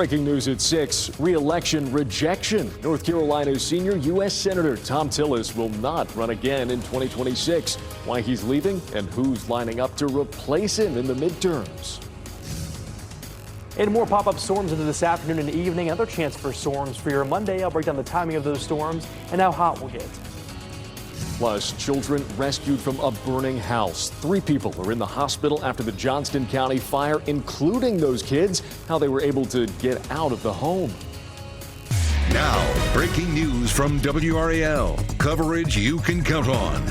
Breaking news at 6, re-election rejection. North Carolina's senior U.S. Senator Tom Tillis will not run again in 2026. Why he's leaving and who's lining up to replace him in the midterms. And more pop-up storms into this afternoon and evening. Another chance for storms for your Monday. I'll break down the timing of those storms and how hot we'll get. Plus, children rescued from a burning house. 3 people are in the hospital after the Johnston County fire, including those kids, how they were able to get out of the home. Now, breaking news from WRAL. Coverage you can count on.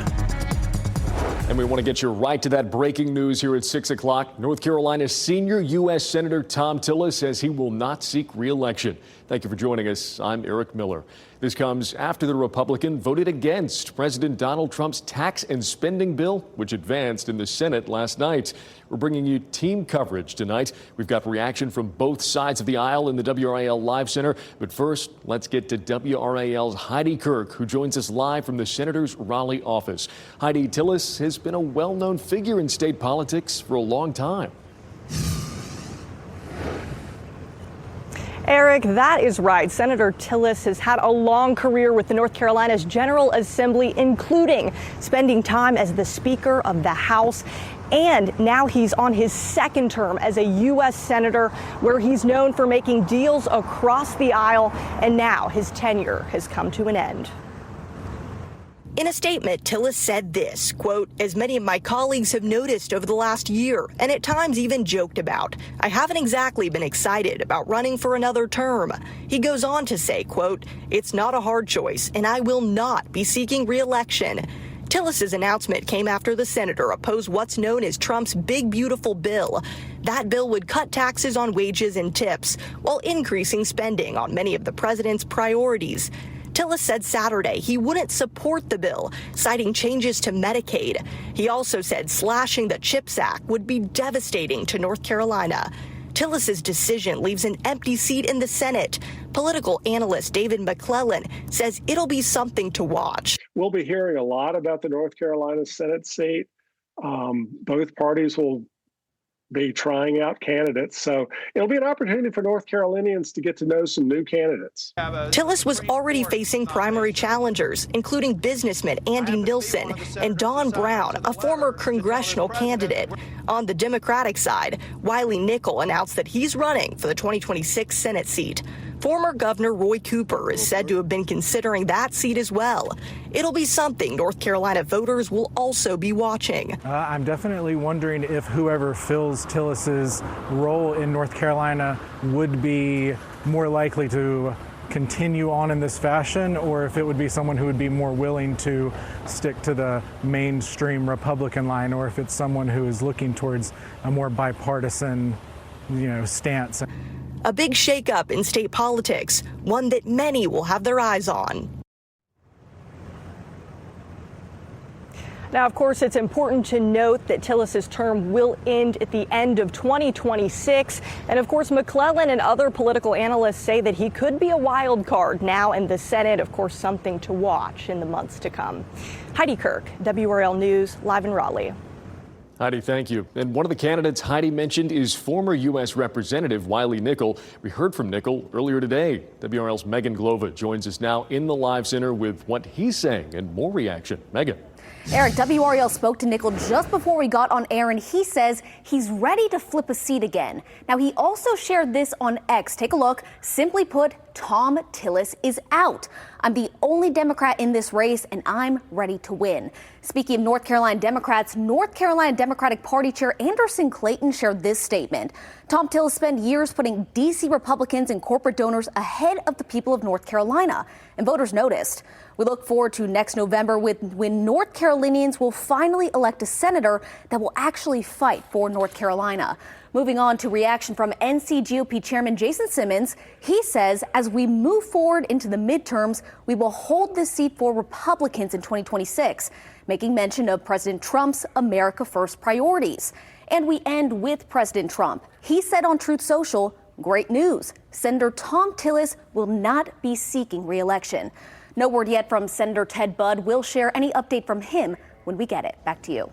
And we want to get you right to that breaking news here at 6 o'clock. North Carolina's senior U.S. Senator Tom Tillis says he will not seek re-election. Thank you for joining us. I'm Eric Miller. This comes after the Republican voted against President Donald Trump's tax and spending bill, which advanced in the Senate last night. We're bringing you team coverage tonight. We've got reaction from both sides of the aisle in the WRAL Live Center. But first, let's get to WRAL's Heidi Kirk, who joins us live from the senator's Raleigh office. Heidi, Tillis has been a well-known figure in state politics for a long time. Eric, that is right. Senator Tillis has had a long career with the North Carolina's General Assembly, including spending time as the Speaker of the House. And now he's on his second term as a U.S. Senator, where he's known for making deals across the aisle. And now his tenure has come to an end. In a statement, Tillis said this, quote, "As many of my colleagues have noticed over the last year, and at times even joked about, I haven't exactly been excited about running for another term." He goes on to say, quote, "It's not a hard choice, and I will not be seeking re-election." Tillis's announcement came after the senator opposed what's known as Trump's Big Beautiful Bill. That bill would cut taxes on wages and tips while increasing spending on many of the president's priorities. Tillis said Saturday he wouldn't support the bill, citing changes to Medicaid. He also said slashing the CHIPS Act would be devastating to North Carolina. Tillis's decision leaves an empty seat in the Senate. Political analyst David McClellan says it'll be something to watch. We'll be hearing a lot about the North Carolina Senate seat. Both parties will be trying out candidates. So it'll be an opportunity for North Carolinians to get to know some new candidates. Tillis was already facing primary challengers, including businessman Andy Nilsen and Don Brown, a former congressional candidate. On the Democratic side, Wiley Nickel announced that he's running for the 2026 Senate seat. Former Governor Roy Cooper is said to have been considering that seat as well. It'll be something North Carolina voters will also be watching. I'm definitely wondering if whoever fills Tillis's role in North Carolina would be more likely to continue on in this fashion, or if it would be someone who would be more willing to stick to the mainstream Republican line, or if it's someone who is looking towards a more bipartisan, stance. A big shakeup in state politics, one that many will have their eyes on. Now, of course, it's important to note that Tillis's term will end at the end of 2026. And of course, McClellan and other political analysts say that he could be a wild card now in the Senate. Of course, something to watch in the months to come. Heidi Kirk, WRAL News, live in Raleigh. Heidi, thank you. And one of the candidates Heidi mentioned is former U.S. Representative Wiley Nickel. We heard from Nickel earlier today. WRAL's Megan Glova joins us now in the Live Center with what he's saying and more reaction. Megan. Eric, WRAL spoke to Nickel just before we got on air, and he says he's ready to flip a seat again. Now, he also shared this on X. Take a look. Simply put, Tom Tillis is out. I'm the only Democrat in this race, and I'm ready to win. Speaking of North Carolina Democrats, North Carolina Democratic Party Chair Anderson Clayton shared this statement. Tom Tillis spent years putting D.C. Republicans and corporate donors ahead of the people of North Carolina, and voters noticed. We look forward to next November when North Carolinians will finally elect a senator that will actually fight for North Carolina. Moving on to reaction from NC GOP Chairman Jason Simmons. He says as we move forward into the midterms, we will hold this seat for Republicans in 2026, making mention of President Trump's America First priorities. And we end with President Trump. He said on Truth Social, great news. Senator Tom Tillis will not be seeking re-election. No word yet from Senator Ted Budd. We'll share any update from him when we get it. Back to you.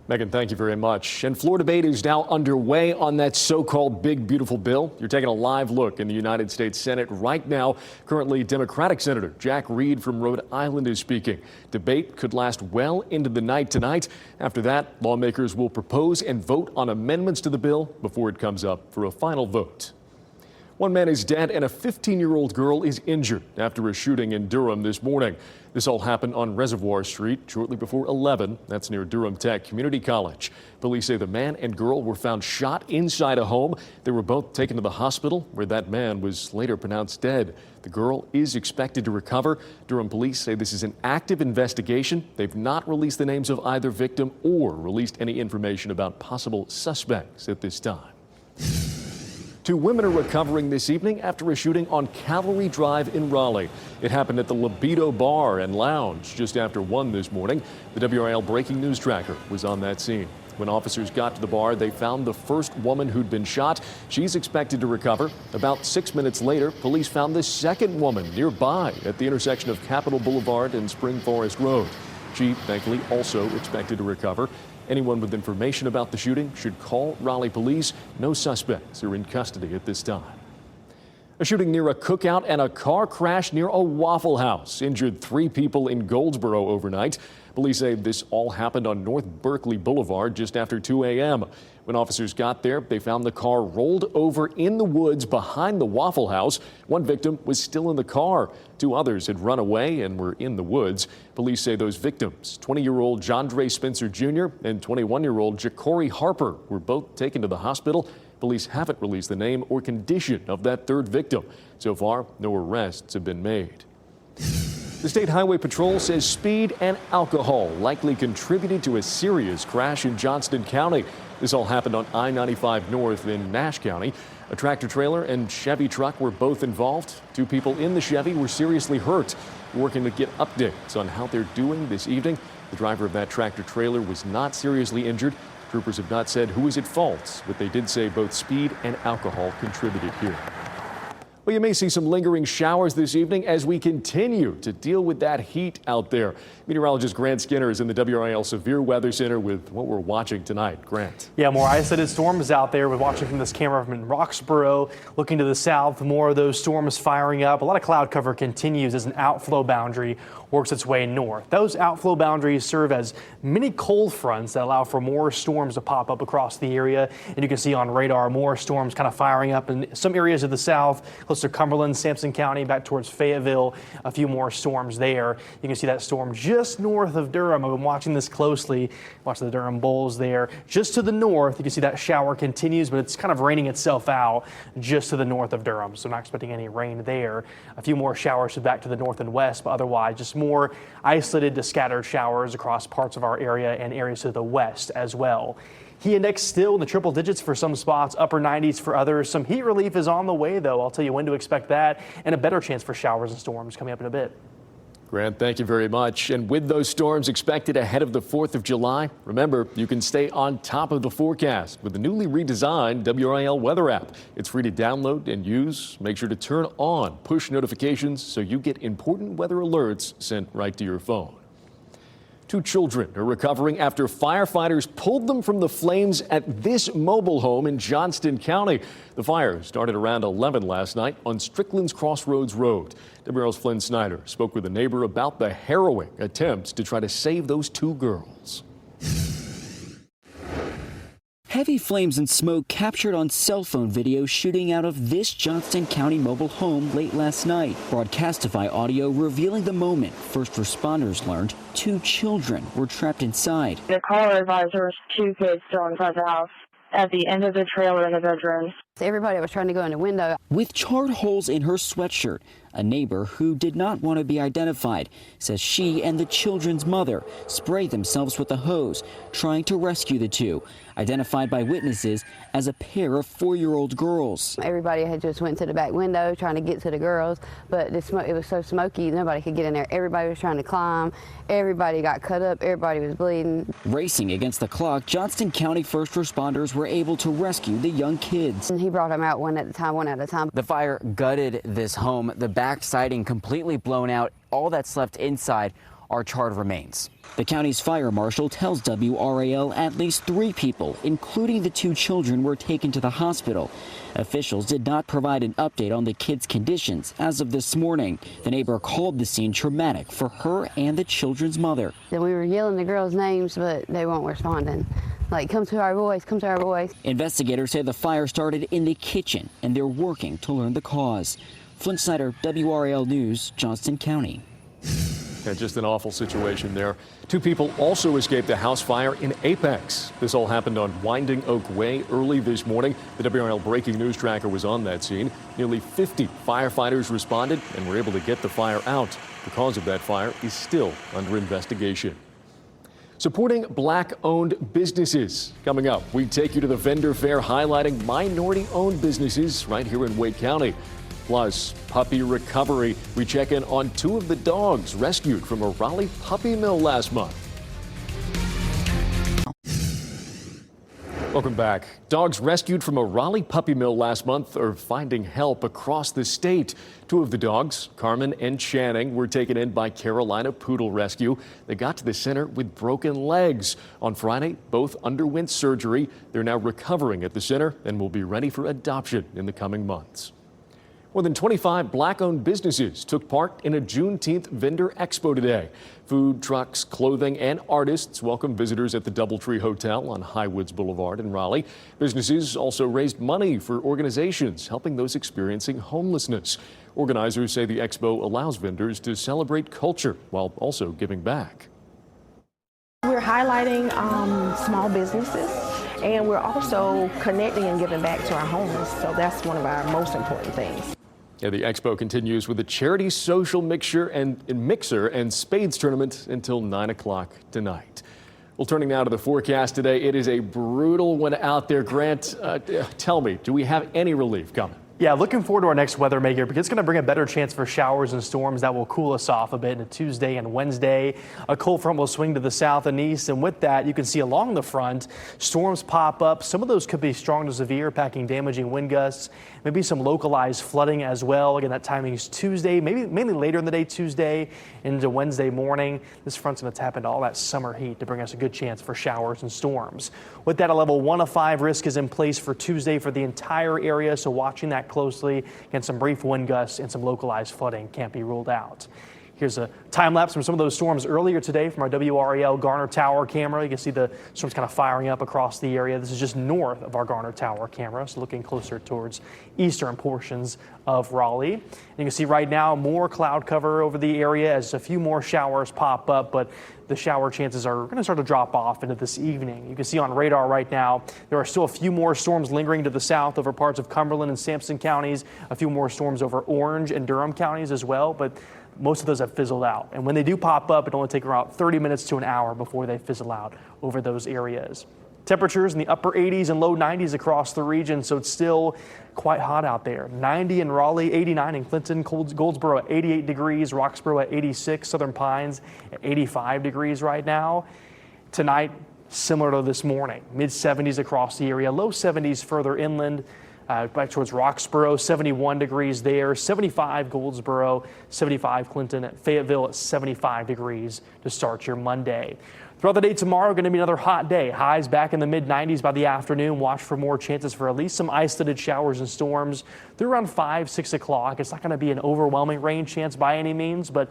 Megan, thank you very much. And floor debate is now underway on that so-called big, beautiful bill. You're taking a live look in the United States Senate right now. Currently, Democratic Senator Jack Reed from Rhode Island is speaking. Debate could last well into the night tonight. After that, lawmakers will propose and vote on amendments to the bill before it comes up for a final vote. One man is dead and a 15-year-old girl is injured after a shooting in Durham this morning. This all happened on Reservoir Street shortly before 11. That's near Durham Tech Community College. Police say the man and girl were found shot inside a home. They were both taken to the hospital where that man was later pronounced dead. The girl is expected to recover. Durham police say this is an active investigation. They've not released the names of either victim or released any information about possible suspects at this time. 2 women are recovering this evening after a shooting on Cavalry Drive in Raleigh. It happened at the Libido Bar and Lounge just after 1 this morning. The WRAL breaking news tracker was on that scene. When officers got to the bar, they found the first woman who'd been shot. She's expected to recover. About 6 minutes later, police found the second woman nearby at the intersection of Capitol Boulevard and Spring Forest Road. She, thankfully, also expected to recover. Anyone with information about the shooting should call Raleigh police. No suspects are in custody at this time. A shooting near a cookout and a car crash near a Waffle House injured 3 people in Goldsboro overnight. Police say this all happened on North Berkeley Boulevard just after 2 a.m. When officers got there, they found the car rolled over in the woods behind the Waffle House. One victim was still in the car. 2 others had run away and were in the woods. Police say those victims, 20-year-old Jandre Spencer Jr. and 21-year-old Ja'Cory Harper, were both taken to the hospital. Police haven't released the name or condition of that third victim. So far, no arrests have been made. The State Highway Patrol says speed and alcohol likely contributed to a serious crash in Johnston County. This all happened on I-95 North in Nash County. A tractor trailer and Chevy truck were both involved. 2 people in the Chevy were seriously hurt. We're working to get updates on how they're doing this evening. The driver of that tractor trailer was not seriously injured. Troopers have not said who is at fault, but they did say both speed and alcohol contributed here. Well, you may see some lingering showers this evening as we continue to deal with that heat out there. Meteorologist Grant Skinner is in the WRAL Severe Weather Center with what we're watching tonight. Grant. Yeah, more isolated storms out there. We're watching from this camera from Roxborough. Looking to the south, more of those storms firing up. A lot of cloud cover continues as an outflow boundary works its way north. Those outflow boundaries serve as mini cold fronts that allow for more storms to pop up across the area. And you can see on radar more storms kind of firing up in some areas of the south, close to Cumberland, Sampson County, back towards Fayetteville. A few more storms there. You can see that storm just north of Durham. I've been watching this closely. Watch the Durham Bulls there. Just to the north, you can see that shower continues, but it's kind of raining itself out just to the north of Durham. So not expecting any rain there. A few more showers back to the north and west, but otherwise just more isolated to scattered showers across parts of our area and areas to the west as well. Heat index still in the triple digits for some spots, upper 90s for others. Some heat relief is on the way, though. I'll tell you when to expect that, and a better chance for showers and storms coming up in a bit. Grant, thank you very much. And with those storms expected ahead of the 4th of July, remember, you can stay on top of the forecast with the newly redesigned WRAL weather app. It's free to download and use. Make sure to turn on push notifications so you get important weather alerts sent right to your phone. 2 children are recovering after firefighters pulled them from the flames at this mobile home in Johnston County. The fire started around 11 last night on Strickland's Crossroads Road. WRAL's Flynn Snyder spoke with a neighbor about the harrowing attempts to try to save those 2 girls. Heavy flames and smoke captured on cell phone video shooting out of this Johnston County mobile home late last night. Broadcastify audio revealing the moment first responders learned 2 children were trapped inside. The caller advised there was 2 kids still inside the house at the end of the trailer in the bedrooms. Everybody was trying to go in the window. With charred holes in her sweatshirt, a neighbor who did not want to be identified says she and the children's mother sprayed themselves with a hose, trying to rescue the 2, identified by witnesses as a pair of 4-year-old girls. Everybody had just went to the back window trying to get to the girls, but the smoke, it was so smoky, nobody could get in there. Everybody was trying to climb. Everybody got cut up. Everybody was bleeding. Racing against the clock, Johnston County first responders were able to rescue the young kids. And he brought them out one at a time. The fire gutted this home, the back siding completely blown out. All that's left inside Our charge remains. The county's fire marshal tells WRAL at least 3 people, including the 2 children, were taken to the hospital. Officials did not provide an update on the kids' conditions as of this morning. The neighbor called the scene traumatic for her and the children's mother. Then we were yelling the girls' names, but they weren't responding. Like, come to our boys, come to our boys. Investigators say the fire started in the kitchen, and they're working to learn the cause. Flint Snyder, WRAL News, Johnston County. Yeah, just an awful situation there. 2 people also escaped a house fire in Apex. This all happened on Winding Oak Way early this morning. The WRAL breaking news tracker was on that scene. Nearly 50 firefighters responded and were able to get the fire out. The cause of that fire is still under investigation. Supporting Black-owned businesses. Coming up, we take you to the vendor fair highlighting minority-owned businesses right here in Wake County. Plus, puppy recovery. We check in on 2 of the dogs rescued from a Raleigh puppy mill last month. Welcome back. Dogs rescued from a Raleigh puppy mill last month are finding help across the state. 2 of the dogs, Carmen and Channing, were taken in by Carolina Poodle Rescue. They got to the center with broken legs. On Friday, both underwent surgery. They're now recovering at the center and will be ready for adoption in the coming months. More than 25 Black-owned businesses took part in a Juneteenth vendor expo today. Food trucks, clothing, and artists welcomed visitors at the DoubleTree Hotel on Highwoods Boulevard in Raleigh. Businesses also raised money for organizations helping those experiencing homelessness. Organizers say the expo allows vendors to celebrate culture while also giving back. We're highlighting small businesses, and we're also connecting and giving back to our homeless. So that's one of our most important things. Yeah, the expo continues with a charity social mixer and spades tournament until 9 o'clock tonight. Well, turning now to the forecast today, it is a brutal one out there. Grant, tell me, do we have any relief coming? Yeah, looking forward to our next weather maker because it's going to bring a better chance for showers and storms that will cool us off a bit into Tuesday and Wednesday. A cold front will swing to the south and east, and with that, you can see along the front, storms pop up. Some of those could be strong to severe, packing damaging wind gusts, maybe some localized flooding as well. Again, that timing is Tuesday, mainly later in the day Tuesday into Wednesday morning. This front's going to tap into all that summer heat to bring us a good chance for showers and storms. With that, a level 1 of 5 risk is in place for Tuesday for the entire area, so watching that closely. Again, some brief wind gusts and some localized flooding can't be ruled out. Here's a time lapse from some of those storms earlier today from our WRAL Garner Tower camera. You can see the storms kind of firing up across the area. This is just north of our Garner Tower camera, so looking closer towards eastern portions of Raleigh. And you can see right now more cloud cover over the area as a few more showers pop up, but the shower chances are going to start to drop off into this evening. You can see on radar right now, there are still a few more storms lingering to the south over parts of Cumberland and Sampson counties, a few more storms over Orange and Durham counties as well, but most of those have fizzled out. And when they do pop up, it only takes around 30 minutes to an hour before they fizzle out over those areas. Temperatures in the upper 80s and low 90s across the region, so it's still quite hot out there. 90 in Raleigh, 89 in Clinton, Goldsboro at 88 degrees, Roxboro at 86, Southern Pines at 85 degrees right now. Tonight, similar to this morning, mid 70s across the area, low 70s further inland. Back towards Roxboro, 71 degrees there, 75 Goldsboro, 75 Clinton, at Fayetteville at 75 degrees to start your Monday. Throughout the day tomorrow, going to be another hot day. Highs back in the mid-90s by the afternoon. Watch for more chances for at least some isolated showers and storms through around 5, 6 o'clock. It's not going to be an overwhelming rain chance by any means, but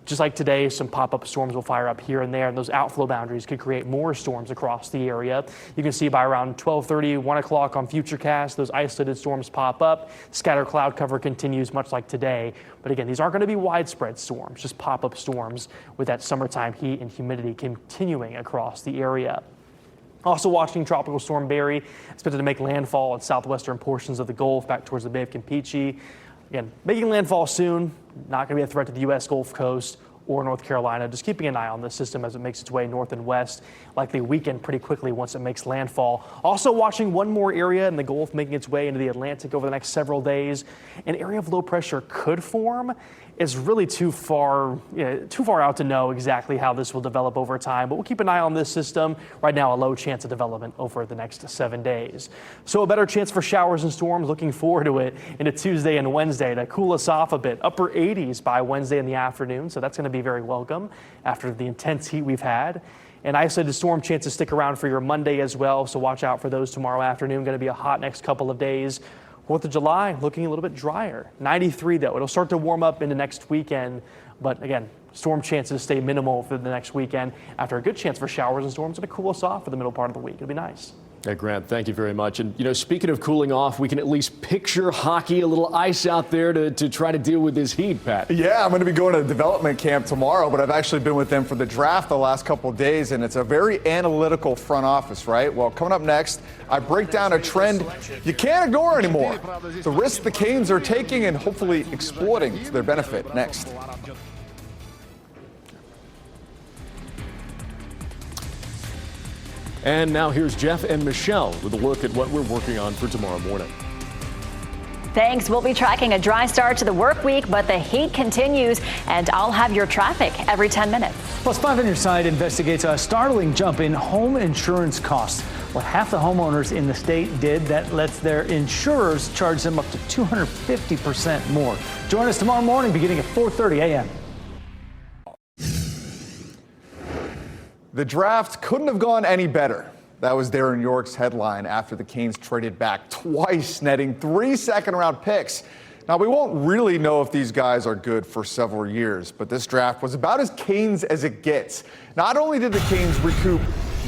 just like today, some pop-up storms will fire up here and there, and those outflow boundaries could create more storms across the area. You can see by around 12:30, 1 o'clock on Futurecast, those isolated storms pop up. Scattered cloud cover continues much like today. But again, these aren't going to be widespread storms, just pop-up storms with that summertime heat and humidity continuing across the area. Also watching Tropical Storm Barry, expected to make landfall in southwestern portions of the Gulf back towards the Bay of Campeche. Again, making landfall soon, not going to be a threat to the U.S. Gulf Coast or North Carolina. Just keeping an eye on this system as it makes its way north and west, likely weaken pretty quickly once it makes landfall. Also watching one more area in the Gulf making its way into the Atlantic over the next several days. An area of low pressure could form. It's really too far out to know exactly how this will develop over time, but we'll keep an eye on this system. Right now, a low chance of development over the next 7 days. So a better chance for showers and storms. Looking forward to it into Tuesday and Wednesday to cool us off a bit. Upper 80s by Wednesday in the afternoon, so that's going to be be very welcome after the intense heat we've had. And isolated storm chances stick around for your Monday as well, so watch out for those tomorrow afternoon. Going to be a hot next couple of days. 4th of July looking a little bit drier. 93 though. It'll start to warm up into next weekend, but again, storm chances stay minimal for the next weekend after a good chance for showers and storms. Going to cool us off for the middle part of the week. It'll be nice. Hey, Grant, thank you very much. And, speaking of cooling off, we can at least picture hockey, a little ice out there to try to deal with this heat, Pat. Yeah, I'm going to be going to development camp tomorrow, but I've actually been with them for the draft the last couple of days, and it's a very analytical front office, right? Well, coming up next, I break down a trend you can't ignore anymore. The risks the Canes are taking and hopefully exploiting to their benefit. Next. And now here's Jeff and Michelle with a look at what we're working on for tomorrow morning. Thanks. We'll be tracking a dry start to the work week, but the heat continues, and I'll have your traffic every 10 minutes. Plus, 5 on your side investigates a startling jump in home insurance costs. Well, half the homeowners in the state did. That lets their insurers charge them up to 250% more. Join us tomorrow morning beginning at 4:30 a.m. The draft couldn't have gone any better. That was Darren York's headline after the Canes traded back twice, netting 3 second-round picks. Now, we won't really know if these guys are good for several years, but this draft was about as Canes as it gets. Not only did the Canes recoup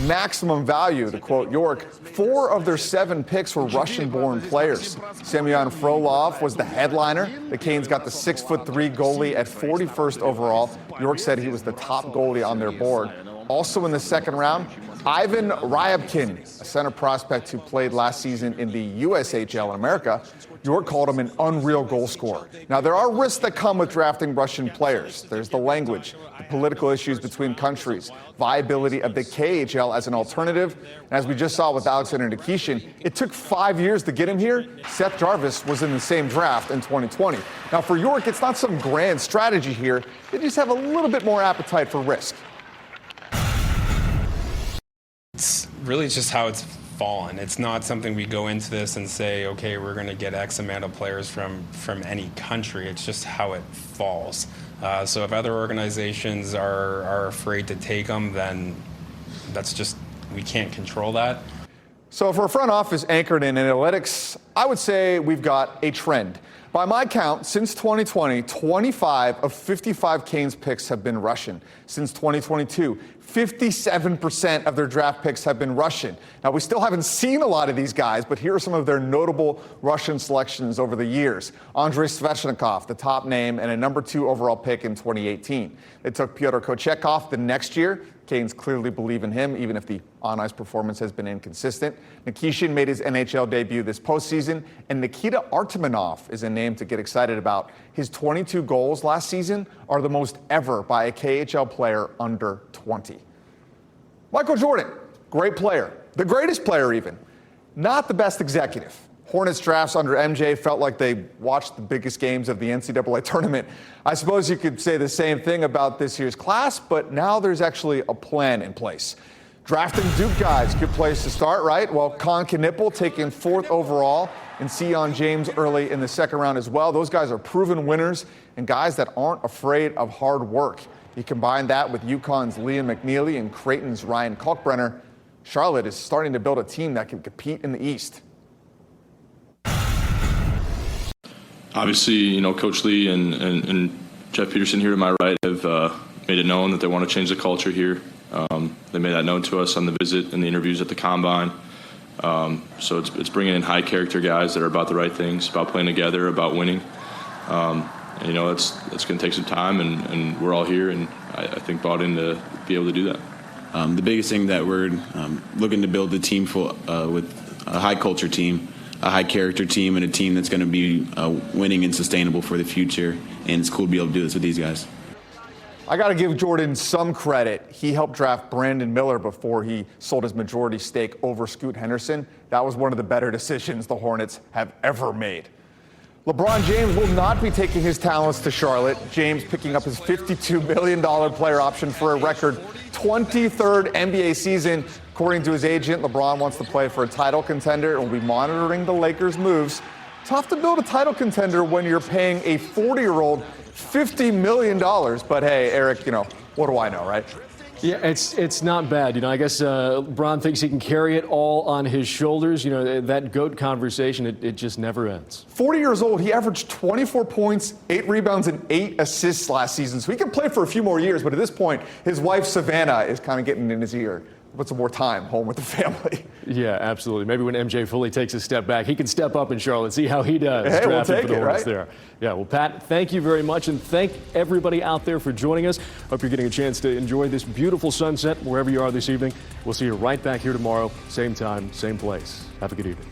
maximum value, to quote York, 4 of their 7 picks were Russian-born players. Semyon Frolov was the headliner. The Canes got the 6'3" goalie at 41st overall. York said he was the top goalie on their board. Also in the second round, Ivan Ryabkin, a center prospect who played last season in the USHL in America. York called him an unreal goal scorer. Now, there are risks that come with drafting Russian players. There's the language, the political issues between countries, viability of the KHL as an alternative. And as we just saw with Alexander Nikishin, it took 5 years to get him here. Seth Jarvis was in the same draft in 2020. Now, for York, it's not some grand strategy here. They just have a little bit more appetite for risk. It's really just how it's fallen. It's not something we go into this and say, okay, we're going to get X amount of players from any country. It's just how it falls. So if other organizations are afraid to take them, then that's just, we can't control that. So for a front office anchored in analytics, I would say we've got a trend. By my count, since 2020, 25 of 55 Canes picks have been Russian. Since 2022, 57% of their draft picks have been Russian. Now, we still haven't seen a lot of these guys, but here are some of their notable Russian selections over the years. Andrei Svechnikov, the top name, and a number 2 overall pick in 2018. They took Pyotr Kochetkov the next year. Canes clearly believe in him, even if the on-ice performance has been inconsistent. Nikishin made his NHL debut this postseason, and Nikita Artemonov is a name to get excited about. His 22 goals last season are the most ever by a KHL player under 20. Michael Jordan, great player, the greatest player even, not the best executive. Hornets drafts under MJ felt like they watched the biggest games of the NCAA tournament. I suppose you could say the same thing about this year's class, but now there's actually a plan in place. Drafting Duke guys, good place to start, right? Well, Con Knipple taken 4th overall and Sion James early in the second round as well. Those guys are proven winners and guys that aren't afraid of hard work. You combine that with UConn's Liam McNeely and Creighton's Ryan Kalkbrenner. Charlotte is starting to build a team that can compete in the East. Obviously, Coach Lee and Jeff Peterson here to my right have made it known that they want to change the culture here. They made that known to us on the visit and the interviews at the Combine. So it's bringing in high-character guys that are about the right things, about playing together, about winning. It's going to take some time, and we're all here, and I think bought in to be able to do that. The biggest thing that we're looking to build a team with a high-culture team, a high-character team, and a team that's going to be winning and sustainable for the future. And it's cool to be able to do this with these guys. I got to give Jordan some credit. He helped draft Brandon Miller before he sold his majority stake over Scoot Henderson. That was one of the better decisions the Hornets have ever made. LeBron James will not be taking his talents to Charlotte. James picking up his $52 million player option for a record 23rd NBA season. According to his agent, LeBron wants to play for a title contender and will be monitoring the Lakers' moves. Tough to build a title contender when you're paying a 40-year-old $50 million. But hey, Eric, what do I know, right? Yeah, it's not bad. I guess Bron thinks he can carry it all on his shoulders. That GOAT conversation, it just never ends. 40 years old, he averaged 24 points, 8 rebounds, and 8 assists last season. So he can play for a few more years, but at this point, his wife, Savannah, is kind of getting in his ear. Put some more time home with the family. Yeah, absolutely. Maybe when MJ fully takes a step back, he can step up in Charlotte, see how he does. Hey, we'll take for the it, Hornets right? there. Yeah, well, Pat, thank you very much, and thank everybody out there for joining us. Hope you're getting a chance to enjoy this beautiful sunset wherever you are this evening. We'll see you right back here tomorrow, same time, same place. Have a good evening.